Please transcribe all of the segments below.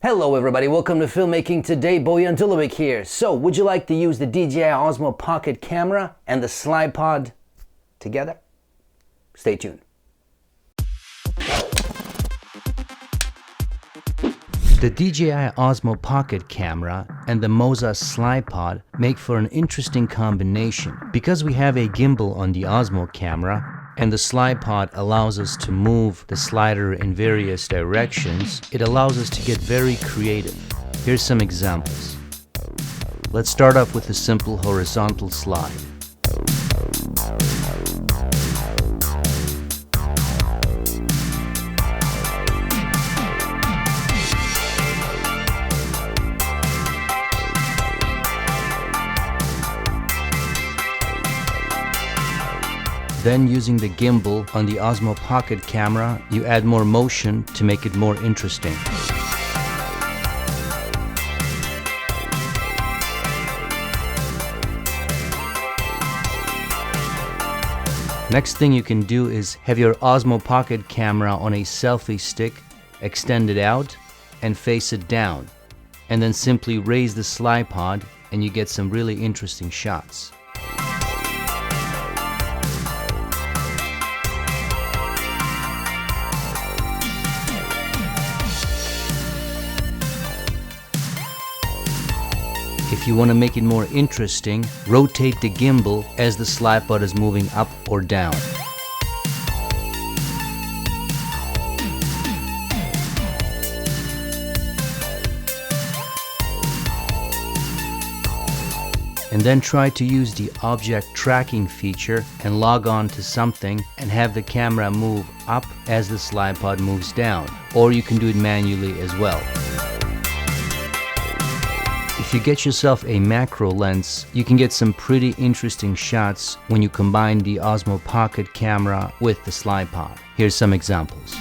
Hello everybody, welcome to Filmmaking. Today, Bojan Dulabic here. So, would you like to use the DJI Osmo Pocket camera and the Slypod together? Stay tuned. The DJI Osmo Pocket camera and the Moza Slypod make for an interesting combination. Because we have a gimbal on the Osmo camera, and the Slypod allows us to move the slider in various directions, it allows us to get very creative. Here's some examples. Let's start off with a simple horizontal slide. Then, using the gimbal on the Osmo Pocket camera, you add more motion to make it more interesting. Next thing you can do is have your Osmo Pocket camera on a selfie stick, extend it out and face it down, and then simply raise the Slypod and you get some really interesting shots. If you want to make it more interesting, rotate the gimbal as the Slypod is moving up or down. And then try to use the object tracking feature and log on to something and have the camera move up as the Slypod moves down. Or you can do it manually as well. If you get yourself a macro lens, you can get some pretty interesting shots when you combine the Osmo Pocket camera with the Slypod. Here's some examples.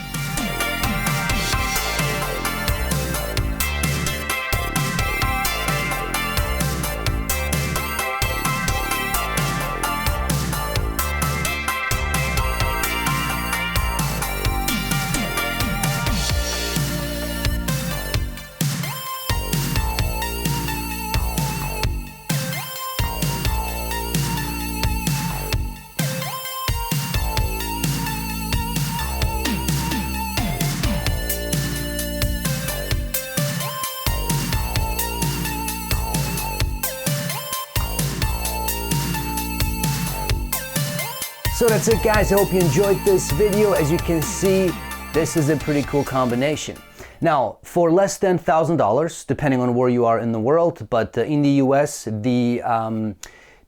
So that's it guys, I hope you enjoyed this video. As you can see, this is a pretty cool combination. Now, for less than $1,000, depending on where you are in the world, but in the US, the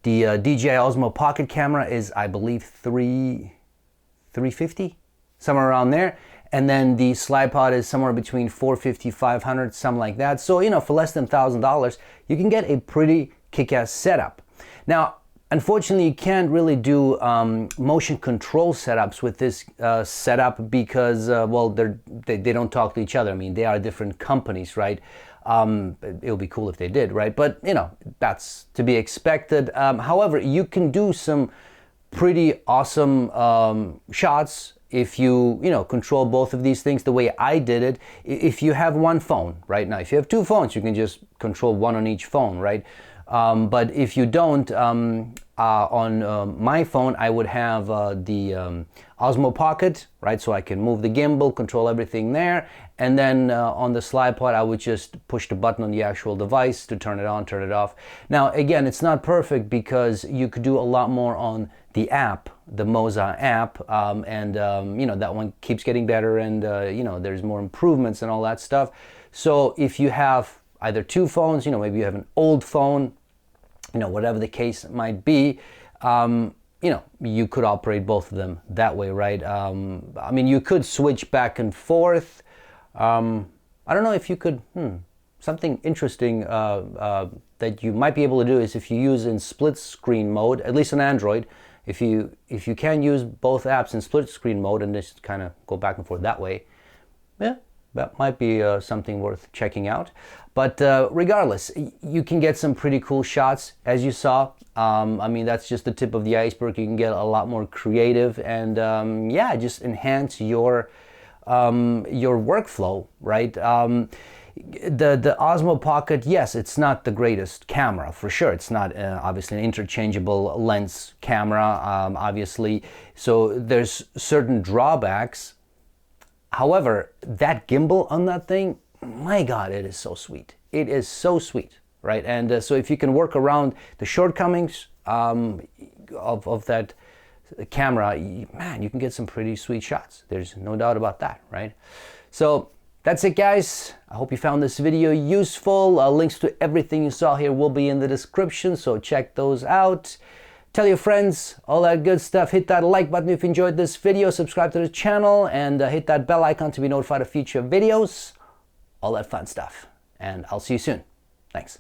DJI Osmo Pocket camera is, I believe, $350, somewhere around there. And then the Slypod is somewhere between $450, $500, something like that. So, you know, for less than $1,000, you can get a pretty kick-ass setup. Now, unfortunately, you can't really do motion control setups with this setup because, well, they don't talk to each other. I mean, they are different companies, right? It would be cool if they did, right? But, you know, that's to be expected. However, you can do some pretty awesome shots if you control both of these things the way I did it. If you have one phone, right? Now, if you have two phones, you can just control one on each phone, right? But if you don't, on my phone, I would have the Osmo Pocket, right? So I can move the gimbal, control everything there. And then on the Slypod, I would just push the button on the actual device to turn it on, turn it off. Now, again, it's not perfect because you could do a lot more on the app, the Moza app, that one keeps getting better and, there's more improvements and all that stuff. So if you have either two phones, maybe you have an old phone, whatever the case might be, you could operate both of them that way, right? I mean, you could switch back and forth. I don't know if you could, something interesting that you might be able to do is if you use in split screen mode, at least on Android, if you can use both apps in split screen mode and just kind of go back and forth that way, yeah, that might be something worth checking out. But regardless, you can get some pretty cool shots, as you saw. I mean, that's just the tip of the iceberg. You can get a lot more creative and yeah, just enhance your workflow, right? the Osmo Pocket, yes, it's not the greatest camera, for sure. It's not obviously an interchangeable lens camera, obviously. So there's certain drawbacks. However, that gimbal on that thing, my God, it is so sweet. It is so sweet, right? And so if you can work around the shortcomings of that camera, man, you can get some pretty sweet shots. There's no doubt about that, right? So that's it, guys. I hope you found this video useful. Links to everything you saw here will be in the description, so check those out. Tell your friends, all that good stuff. Hit that like button if you enjoyed this video, subscribe to the channel, and hit that bell icon to be notified of future videos. All that fun stuff. And I'll see you soon. Thanks.